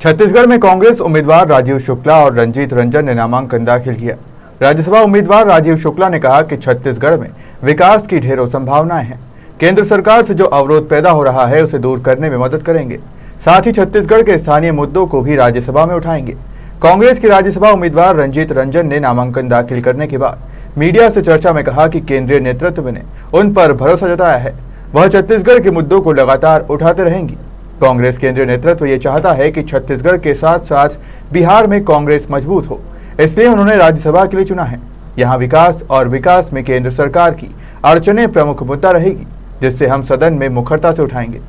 छत्तीसगढ़ में कांग्रेस उम्मीदवार राजीव शुक्ला और रंजीत रंजन ने नामांकन दाखिल किया। राज्यसभा उम्मीदवार राजीव शुक्ला ने कहा कि छत्तीसगढ़ में विकास की ढेरों संभावनाएं हैं। केंद्र सरकार से जो अवरोध पैदा हो रहा है उसे दूर करने में मदद करेंगे। साथ ही छत्तीसगढ़ के स्थानीय मुद्दों को भी राज्यसभा में उठाएंगे। कांग्रेस की राज्यसभा उम्मीदवार रंजीत रंजन ने नामांकन दाखिल करने के बाद मीडिया से चर्चा में कहा कि केंद्रीय नेतृत्व ने उन पर भरोसा जताया है, वह छत्तीसगढ़ के मुद्दों को लगातार उठाते रहेंगी। कांग्रेस केंद्रीय नेतृत्व ये चाहता है कि छत्तीसगढ़ के साथ साथ बिहार में कांग्रेस मजबूत हो, इसलिए उन्होंने राज्यसभा के लिए चुना है। यहाँ विकास और विकास में केंद्र सरकार की अड़चनें प्रमुख मुद्दा रहेगी, जिससे हम सदन में मुखरता से उठाएंगे।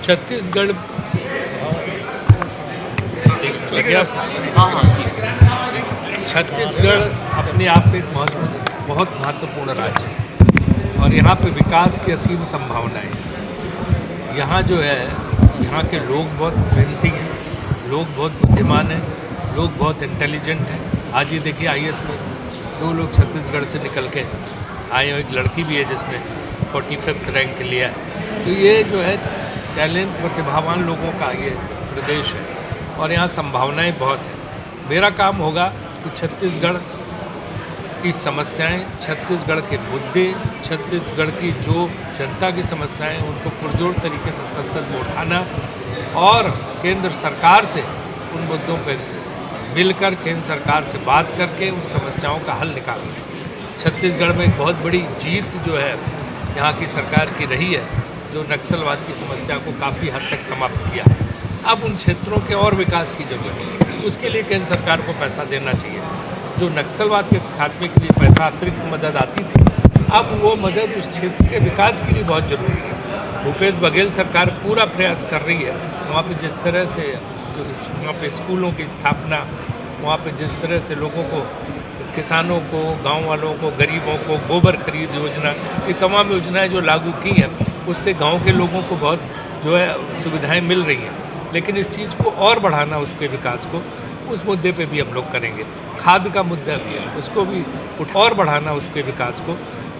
छत्तीसगढ़ अपने आप में बहुत महत्वपूर्ण राज्य है और यहाँ पे विकास की असीम संभावनाएं हैं। यहाँ जो है, यहाँ के लोग बहुत मेहनती हैं, लोग बहुत बुद्धिमान हैं, लोग बहुत इंटेलिजेंट हैं। आज ही देखिए IAS में 2 लोग छत्तीसगढ़ से निकल के आए हैं, एक लड़की भी है जिसने 45th रैंक लिया है। तो ये जो है टैलेंट, प्रतिभावान लोगों का ये प्रदेश है और यहाँ संभावनाएं बहुत हैं। मेरा काम होगा कि छत्तीसगढ़ की समस्याएं, छत्तीसगढ़ के मुद्दे, छत्तीसगढ़ की जो जनता की समस्याएं उनको पुरजोर तरीके से संसद में उठाना और केंद्र सरकार से उन मुद्दों पर मिलकर केंद्र सरकार से बात करके उन समस्याओं का हल निकालना। छत्तीसगढ़ में एक बहुत बड़ी जीत जो है यहाँ की सरकार की रही है, जो नक्सलवाद की समस्या को काफ़ी हद तक समाप्त किया। अब उन क्षेत्रों के और विकास की जरूरत है, उसके लिए केंद्र सरकार को पैसा देना चाहिए। जो नक्सलवाद के खात्मे के लिए पैसा अतिरिक्त मदद आती थी, अब वो मदद उस क्षेत्र के विकास के लिए बहुत ज़रूरी है। भूपेश बघेल सरकार पूरा प्रयास कर रही है। वहाँ पे जिस तरह से जो वहाँ पे स्कूलों की स्थापना, वहाँ पे जिस तरह से लोगों को, किसानों को, गांव वालों को, गरीबों को गोबर खरीद योजना, ये तमाम योजनाएं जो लागू की हैं, उससे गांव के लोगों को बहुत जो है सुविधाएं मिल रही हैं। लेकिन इस चीज़ को और बढ़ाना, उसके विकास को, उस मुद्दे पे भी हम लोग करेंगे। खाद का मुद्दा भी है, उसको भी और बढ़ाना, उसके विकास को,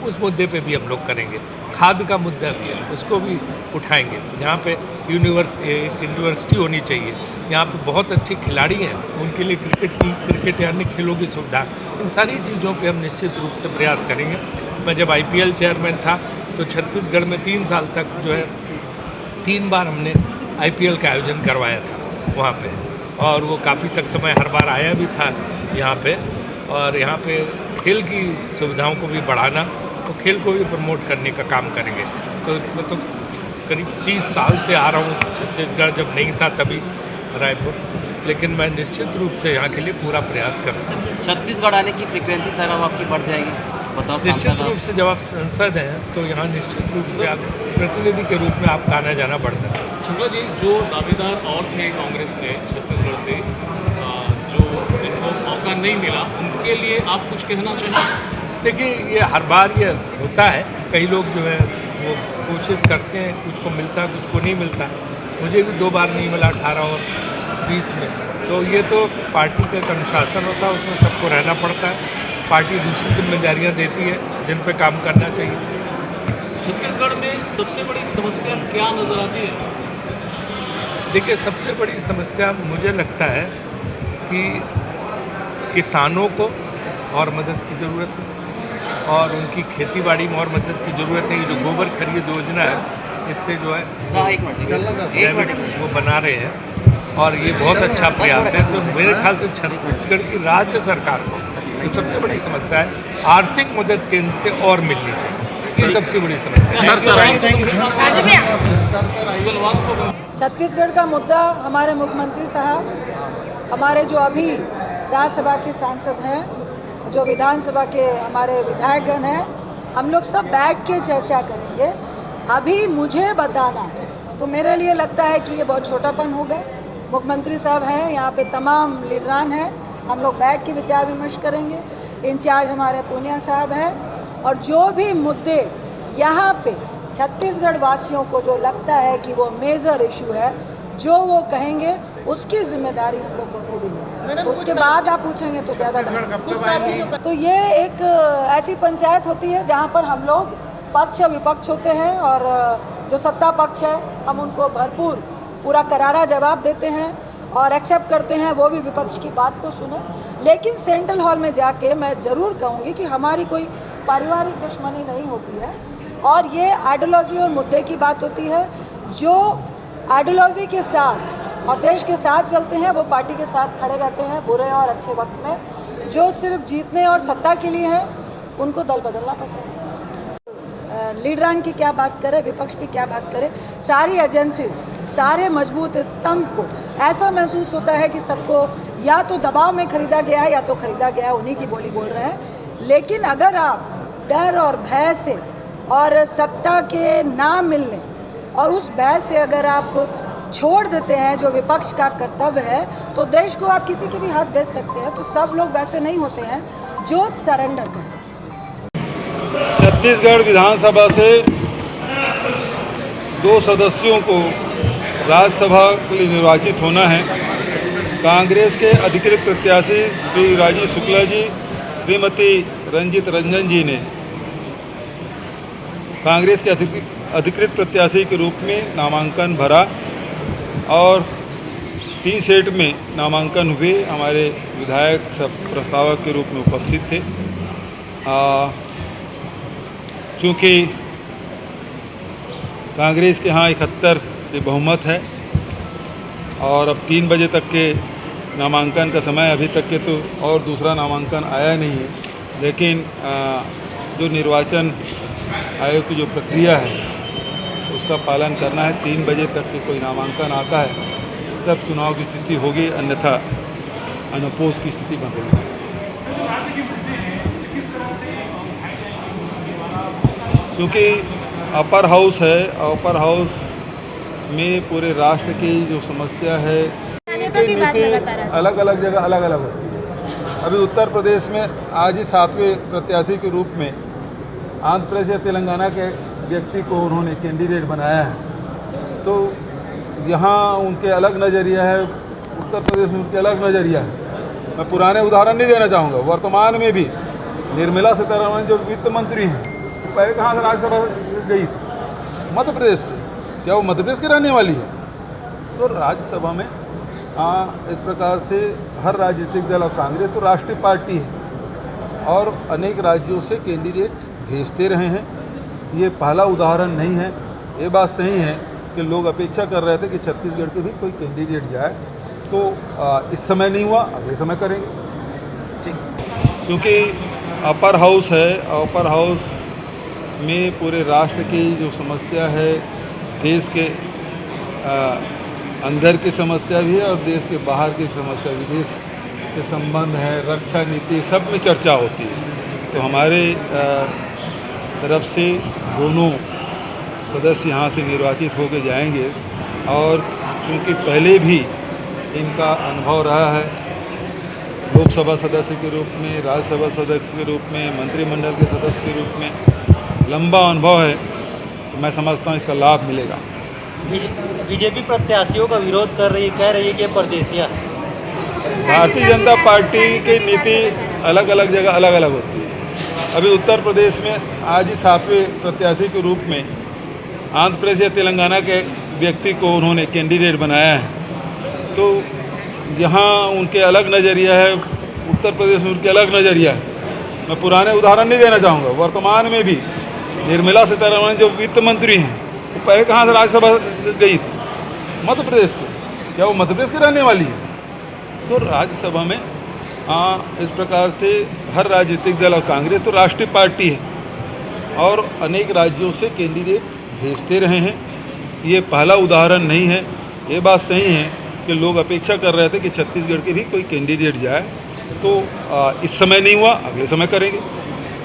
उस मुद्दे पे भी हम लोग करेंगे। खाद का मुद्दा भी है, उसको भी उठाएंगे। यहाँ पे यूनिवर्सिटी होनी चाहिए। यहाँ पे बहुत अच्छे खिलाड़ी हैं, उनके लिए क्रिकेट या अन्य खेलों की सुविधा, इन सारी चीज़ों पे हम निश्चित रूप से प्रयास करेंगे। मैं जब IPL चेयरमैन था तो छत्तीसगढ़ में 3 साल तक जो है 3 बार हमने IPL का आयोजन करवाया था वहाँ पे, और वो काफ़ी समय हर बार आया भी था यहाँ पे। और यहाँ पे खेल की सुविधाओं को भी बढ़ाना और खेल को भी प्रमोट करने का काम करेंगे। तो मैं तो करीब 30 साल से आ रहा हूँ छत्तीसगढ़, जब नहीं था तभी रायपुर, लेकिन मैं निश्चित रूप से यहाँ के लिए पूरा प्रयास करूँगा। छत्तीसगढ़ आने की फ्रीक्वेंसी सर अब आपकी बढ़ जाएगी? निश्चित रूप से जब आप सांसद हैं तो यहाँ निश्चित रूप से आप प्रतिनिधि के रूप में आपका आना जाना बढ़ता है। शुक्ला जी, जो दावेदार और थे कांग्रेस के छत्तीसगढ़ से, जो जिनको मौका नहीं मिला, उनके लिए आप कुछ कहना चाहिए? देखिए, ये हर बार ये होता है, कई लोग जो है वो कोशिश करते हैं, कुछ को मिलता, कुछ को नहीं मिलता। मुझे भी 2 बार नहीं मिला, 18 और 20 में। तो ये तो पार्टी का एक अनुशासन होता है, उसमें सबको रहना पड़ता है। पार्टी दूसरी जिम्मेदारियां देती है जिन पे काम करना चाहिए। छत्तीसगढ़ में सबसे बड़ी समस्या क्या नज़र आती है? देखिए, सबसे बड़ी समस्या मुझे लगता है कि किसानों को और मदद की ज़रूरत है और उनकी खेतीबाड़ी में और मदद की ज़रूरत है। ये जो गोबर खरीद योजना है, इससे जो है वो बना रहे हैं और ये बहुत अच्छा प्रयास है। तो मेरे ख्याल से छत्तीसगढ़ की राज्य सरकार को तो सबसे बड़ी समस्या है आर्थिक मदद केंद्र से और मिलनी चाहिए। ये सबसे बड़ी समस्या है। छत्तीसगढ़ का मुद्दा हमारे मुख्यमंत्री साहब, हमारे जो अभी राज्यसभा के सांसद हैं, जो विधानसभा के हमारे विधायकगण हैं, हम लोग सब बैठ के चर्चा करेंगे। अभी मुझे बताना तो मेरे लिए लगता है कि ये बहुत छोटापन होगा। मुख्यमंत्री साहब हैं, यहाँ पे तमाम लीडरान हैं, हम लोग बैठ के विचार विमर्श करेंगे। इंचार्ज हमारे पूनिया साहब हैं और जो भी मुद्दे यहाँ पे छत्तीसगढ़ वासियों को जो लगता है कि वो मेजर इशू है, जो वो कहेंगे उसकी जिम्मेदारी हम लोग को थोड़ी नहीं। तो उसके बाद आप पूछेंगे तो ज़्यादा। तो ये एक ऐसी पंचायत होती है जहाँ पर हम लोग पक्ष विपक्ष होते हैं और जो सत्ता पक्ष है हम उनको भरपूर पूरा करारा जवाब देते हैं और एक्सेप्ट करते हैं, वो भी विपक्ष की बात को सुने। लेकिन सेंट्रल हॉल में जाके मैं ज़रूर कहूँगी कि हमारी कोई पारिवारिक दुश्मनी नहीं होती है और ये आइडियोलॉजी और मुद्दे की बात होती है। जो आइडियोलॉजी के साथ और देश के साथ चलते हैं वो पार्टी के साथ खड़े रहते हैं बुरे और अच्छे वक्त में। जो सिर्फ जीतने और सत्ता के लिए हैं उनको दल बदलना पड़ता है। लीडरान की क्या बात करें, विपक्ष की क्या बात करें, सारी एजेंसीज, सारे मजबूत स्तंभ को ऐसा महसूस होता है कि सबको या तो दबाव में खरीदा गया है या तो खरीदा गया है, उन्हीं की बोली बोल रहे हैं। लेकिन अगर आप डर और भय से और सत्ता के ना मिलने और उस भय से अगर आप छोड़ देते हैं जो विपक्ष का कर्तव्य है, तो देश को आप किसी के भी हाथ बेच सकते हैं। तो सब लोग वैसे नहीं होते हैं जो सरेंडर करें। छत्तीसगढ़ विधानसभा से 2 सदस्यों को राज्यसभा के लिए निर्वाचित होना है। कांग्रेस के अधिकृत प्रत्याशी श्री राजीव शुक्ला जी, श्रीमती रंजित रंजन जी ने कांग्रेस के अधिकृत प्रत्याशी के रूप में नामांकन भरा और 3 सेट में नामांकन हुए। हमारे विधायक सब प्रस्तावक के रूप में उपस्थित थे। चूँकि कांग्रेस के यहाँ 71 के बहुमत है और अब 3 बजे तक के नामांकन का समय, अभी तक के तो और दूसरा नामांकन आया नहीं है। लेकिन जो निर्वाचन आयोग की जो प्रक्रिया है उसका पालन करना है। 3 बजे तक के कोई नामांकन आता है तब चुनाव की स्थिति होगी, अन्यथा अनपोज की स्थिति बन रही है। क्योंकि अपर हाउस है, अपर हाउस में पूरे राष्ट्र की जो समस्या है, अलग अलग जगह अलग अलग होती है। अभी उत्तर प्रदेश में आज ही 7वें प्रत्याशी के रूप में आंध्र प्रदेश या तेलंगाना के व्यक्ति को उन्होंने कैंडिडेट बनाया है। तो यहाँ उनके अलग नज़रिया है, उत्तर प्रदेश में उनके अलग नज़रिया है। मैं पुराने उदाहरण नहीं देना चाहूँगा। वर्तमान में भी निर्मला सीतारमण जो वित्त मंत्री हैं, पहले कहाँ से राज्यसभा गई थी? मध्य प्रदेश से। क्या वो मध्य प्रदेश की रहने वाली है? तो राज्यसभा में इस प्रकार से हर राजनीतिक दल, और कांग्रेस तो राष्ट्रीय पार्टी है और अनेक राज्यों से कैंडिडेट भेजते रहे हैं। ये पहला उदाहरण नहीं है। ये बात सही है कि लोग अपेक्षा कर रहे थे कि छत्तीसगढ़ के भी कोई कैंडिडेट जाए, तो इस समय नहीं हुआ, अगले समय करेंगे। क्योंकि अपर हाउस है, अपर हाउस में पूरे राष्ट्र की जो समस्या है, देश के अंदर की समस्या भी है और देश के बाहर की समस्या, विदेश के संबंध है, रक्षा नीति, सब में चर्चा होती है। तो हमारे तरफ से दोनों सदस्य यहाँ से निर्वाचित होकर जाएंगे और चूँकि पहले भी इनका अनुभव रहा है लोकसभा सदस्य के रूप में, राज्यसभा सदस्य के रूप में, मंत्रिमंडल के सदस्य के रूप में, लंबा अनुभव है, तो मैं समझता हूँ इसका लाभ मिलेगा। बीजेपी प्रत्याशियों का विरोध कर रही है, कह रही है कि परदेसिया। भारतीय जनता पार्टी की नीति अलग अलग जगह अलग अलग होती है। अभी उत्तर प्रदेश में आज ही 7वें प्रत्याशी के रूप में आंध्र प्रदेश या तेलंगाना के व्यक्ति को उन्होंने कैंडिडेट बनाया है। तो यहाँ उनके अलग नज़रिया है, उत्तर प्रदेश में उनके अलग नज़रिया है। मैं पुराने उदाहरण नहीं देना चाहूँगा। वर्तमान में भी निर्मला सीतारमण जो वित्त मंत्री हैं, वो पहले कहाँ से राज्यसभा गई थी? मध्य प्रदेश से। क्या वो मध्य प्रदेश की रहने वाली है? तो राज्यसभा में इस प्रकार से हर राजनीतिक दल, और कांग्रेस तो राष्ट्रीय पार्टी है और अनेक राज्यों से कैंडिडेट भेजते रहे हैं। ये पहला उदाहरण नहीं है। ये बात सही है कि लोग अपेक्षा कर रहे थे कि छत्तीसगढ़ के भी कोई कैंडिडेट जाए, तो इस समय नहीं हुआ, अगले समय करेंगे।